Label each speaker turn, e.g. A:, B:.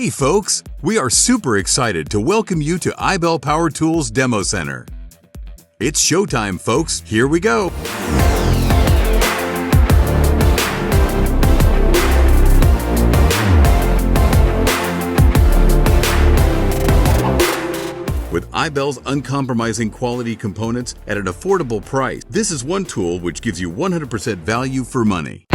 A: Hey folks, we are super excited to welcome you to iBELL Power Tools Demo Center. It's showtime, folks. Here we go. With iBELL's uncompromising quality components at an affordable price, this is one tool which gives you 100% value for money.